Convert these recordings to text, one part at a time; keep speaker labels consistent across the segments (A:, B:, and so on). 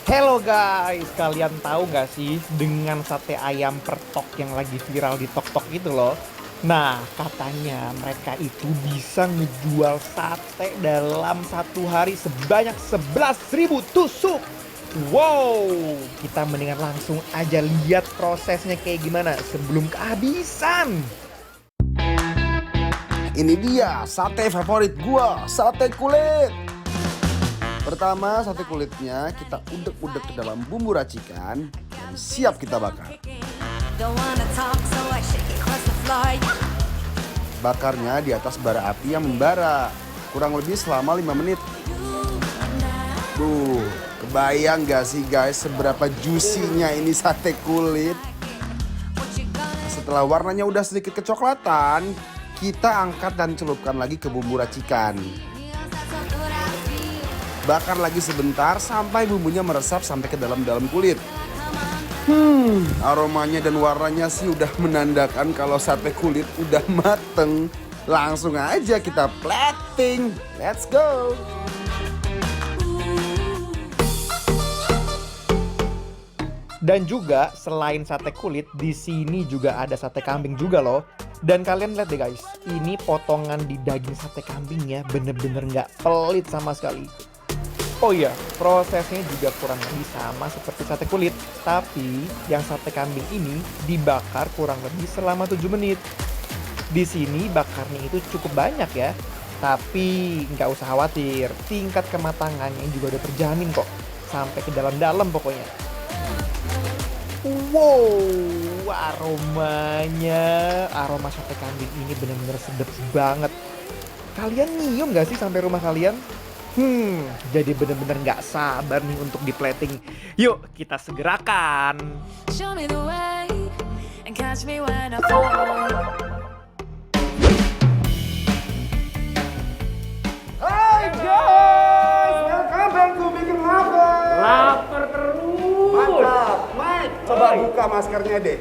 A: Hello guys, kalian tahu nggak sih dengan sate ayam pertok yang lagi viral di TokTok itu loh? Nah, katanya mereka itu bisa ngejual sate dalam satu hari sebanyak 11.000 tusuk. Wow, kita mendingan langsung aja lihat prosesnya kayak gimana sebelum kehabisan.
B: Ini dia sate favorit gua, sate kulit. Pertama, sate kulitnya kita udek-udek ke dalam bumbu racikan dan siap kita bakar. Bakarnya di atas bara api yang membara, kurang lebih selama 5 menit. Kebayang gak sih guys seberapa juicy-nya ini sate kulit? Setelah warnanya udah sedikit kecoklatan, kita angkat dan celupkan lagi ke bumbu racikan. Bakar lagi sebentar sampai bumbunya meresap sampai ke dalam kulit. Aromanya dan warnanya sih udah menandakan kalau sate kulit udah mateng. Langsung aja kita plating. Let's go.
A: Dan juga selain sate kulit, di sini juga ada sate kambing juga loh. Dan kalian lihat deh guys, ini potongan di daging sate kambingnya bener-bener nggak pelit sama sekali. Oh iya, prosesnya juga kurang lebih sama seperti sate kulit. Tapi yang sate kambing ini dibakar kurang lebih selama 7 menit. Di sini bakarnya itu cukup banyak ya. Tapi nggak usah khawatir, tingkat kematangannya juga udah terjamin kok. Sampai ke dalam-dalam pokoknya. Wow, aroma sate kambing ini benar-benar sedap banget. Kalian nyium gak sih sampai rumah kalian? Jadi benar-benar gak sabar nih untuk di plating. Yuk kita segerakan.
C: Show me the way and catch me when I fall.
B: Hai guys, welcome back to Bikin Lapar.
A: Lapar terus.
B: Mantap, Mike. Coba buka maskernya deh.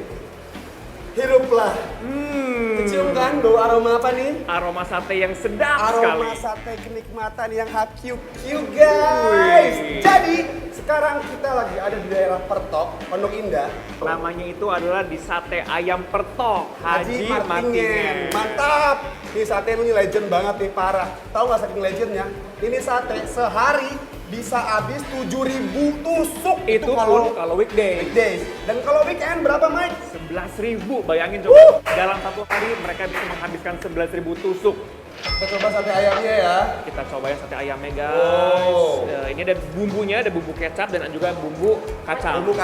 B: Hiruplah. Kecium kan bau aroma apa nih?
A: Aroma sate yang sedap
B: Aroma sate kenikmatan yang hakiuk guys.
A: Wih.
B: Jadi sekarang kita lagi ada di daerah Pertok, Pondok Indah.
A: Namanya itu adalah di Sate Ayam Pertok
B: Haji Martingen. Mantap. Ini sate ini legend banget nih, parah. Tahu nggak saking legendnya? Ini sate sehari bisa habis 7.000 tusuk.
A: Itu kalau weekday.
B: weekdays. Dan kalau weekend berapa, Mike?
A: 11.000, bayangin coba. Dalam satu hari mereka bisa menghabiskan 11.000 tusuk.
B: Kita coba sate ayamnya ya.
A: Kita cobain sate ayamnya guys.
B: Wow.
A: Ini ada bumbunya, ada bumbu kecap dan juga bumbu kacang.
B: Bumbu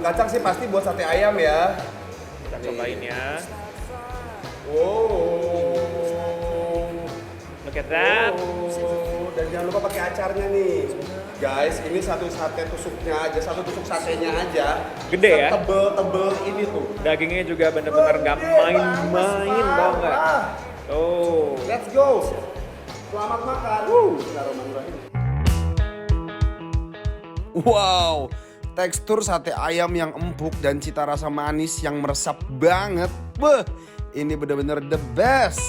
B: kacang sih pasti buat sate ayam ya.
A: Kita cobain ya.
B: Wow.
A: Look at that.
B: Dan jangan lupa pakai acarnya nih. Guys, ini satu sate tusuknya aja, satu tusuk satenya aja.
A: Gede ya?
B: Tebel-tebel ini tuh.
A: Dagingnya juga bener-bener gak main-main, tau nggak? Oh.
B: Let's go. Selamat makan. Bismillahirrahmanirrahim. Wow, tekstur sate ayam yang empuk dan cita rasa manis yang meresap banget. Beuh, ini bener-bener the best.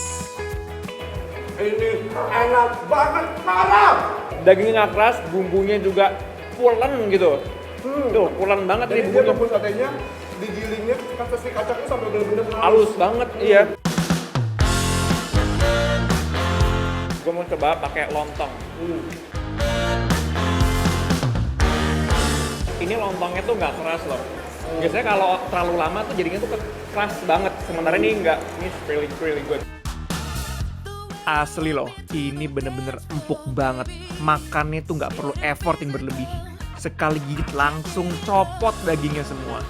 B: Ini enak banget, parah.
A: Dagingnya nggak keras, bumbunya juga pulen gitu. Tuh, pulen banget nih
B: Jadi dia
A: bumbunya.
B: bumbu satenya digilingnya kasih kacangnya sampai bener-bener
A: Halus banget, iya. Gue mau coba pakai lontong. Ini lontongnya tuh nggak keras loh. Biasanya kalau terlalu lama tuh jadinya tuh keras banget. Sementara ini nggak. Ini really good. Asli loh, ini bener-bener empuk banget. Makannya tuh nggak perlu effort yang berlebih. Sekali gigit langsung copot dagingnya semua.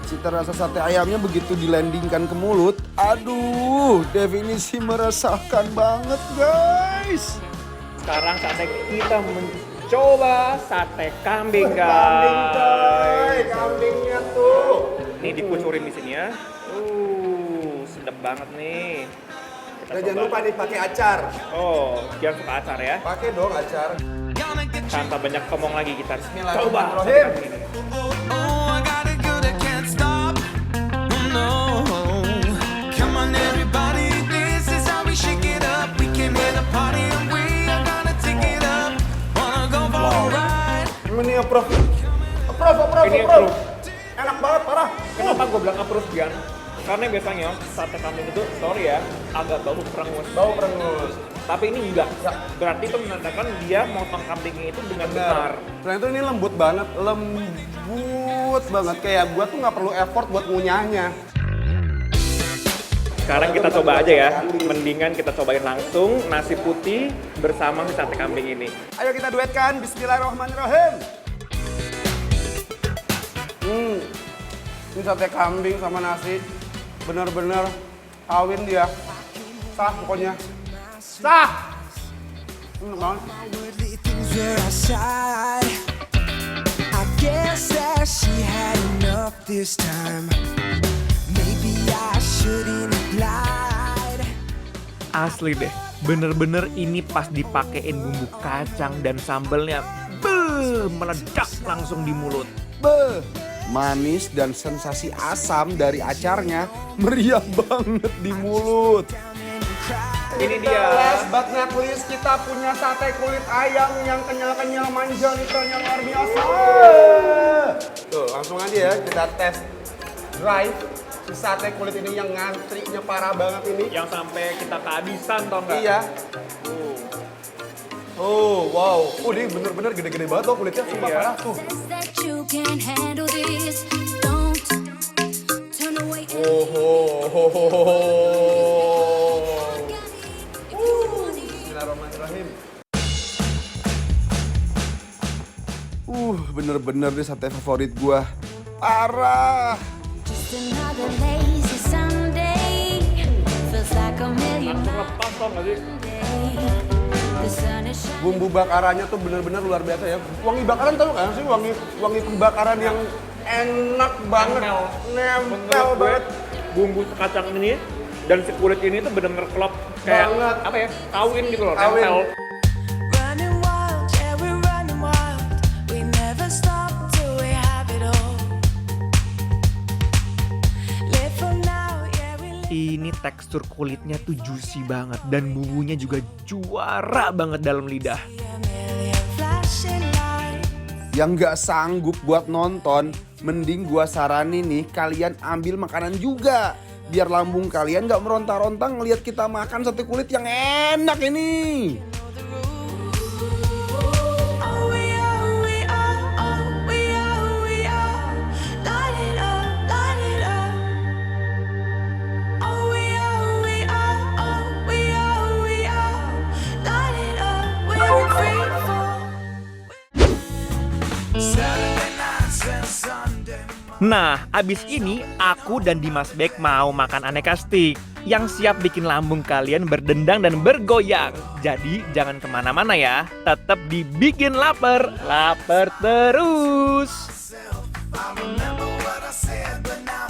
B: Cita rasa sate ayamnya begitu dilandingkan ke mulut, aduh, definisi meresahkan banget guys.
A: Sekarang saatnya kita mencoba sate kambing
B: Kambing
A: guys.
B: kambingnya tuh.
A: Ini dikucurin di sini ya. Sedap banget nih. Kita
B: Dan jangan
A: coba.
B: lupa nih pakai acar.
A: Oh, jangan suka acar ya.
B: Pakai dong acar.
A: Tanpa banyak ngomong lagi kita coba.
B: Bismillahirrahmanirrahim.
A: sate kambing ini.
C: Oh, I got it good, I can't stop. Oh no, come on everybody, this is how we shake it up. We came here to party and we are gonna take it up. Wanna go for a ride?
B: Ini approve. Approve.
A: Ini approve.
B: Enak banget, parah.
A: Kenapa gue bilang approve, Gian? Karena biasanya sate kambing itu, sorry ya, agak bau perengus.
B: Bau perengus.
A: Tapi ini enggak. Berarti itu menandakan dia motong kambingnya itu dengan benar.
B: Selain itu ini lembut banget, kayak gua tuh nggak perlu effort buat ngunyahnya.
A: Sekarang kita coba aja ya. Mendingan kita cobain langsung nasi putih bersama si sate kambing ini.
B: Ayo kita duetkan, bismillahirrahmanirrahim. Ini sate kambing sama nasi, bener-bener kawin dia. Sah pokoknya. Sah! Enak banget.
C: Worldly things were outside. I guess that she had enough this time. Maybe I shouldn't have lied.
A: Asli deh, bener-bener ini pas dipakein bumbu kacang dan sambelnya, meledak langsung di mulut.
B: Beuh, manis dan sensasi asam dari acarnya meriah banget di mulut.
A: Ini dia.
B: Last but not least, kita punya sate kulit ayam yang kenyal-kenyal, manja, litranya luar biasa. Tuh, langsung aja ya kita tes drive si sate kulit ini yang ngantrinya parah banget ini.
A: Yang sampai kita kehabisan tau nggak?
B: Iya. Oh, wow. Ini bener-bener gede-gede banget tuh kulitnya, sumpah
A: Iya.
B: parah tuh.
D: Says that you can handle this. Don't turn away.
B: Oh, Bismillahirrahmanirrahim. Bener-bener deh sate favorit gua. Parah.
D: Just another lazy Sunday. Feels like a million
A: Langsung lepas tau nggak sih?
D: days. The sun is shining.
B: Bumbu bakarannya tuh bener-bener luar biasa ya. Wangi bakaran tau kan sih? Wangi pembakaran yang enak banget. Nempel
A: Menurut gue,
B: banget.
A: bumbu kacang ini dan si kulit ini tuh bener-bener klop kayak
B: Banget.
A: apa ya? Kawin gitu loh,
B: Kawin.
A: nempel.
C: Running wild, yeah, we're running wild. We never stop till we have it all. Live for now, yeah, we live.
A: Ini tekstur kulitnya tuh juicy banget dan bumbunya juga juara banget dalam lidah.
C: A million flashing lights.
B: Yang nggak sanggup buat nonton, mending gua saranin nih kalian ambil makanan juga. Biar lambung kalian nggak meronta-ronta ngelihat kita makan sate kulit yang enak ini.
C: Oh, we are. Light it up, light it up. Oh, we are. Light it up, we're free fall. Saturday nights and Sunday.
A: Nah, abis ini aku dan Dimas Bek mau makan aneka steak yang siap bikin lambung kalian berdendang dan bergoyang. Jadi jangan kemana-mana ya, tetap dibikin lapar terus.
C: I remember what I said, but now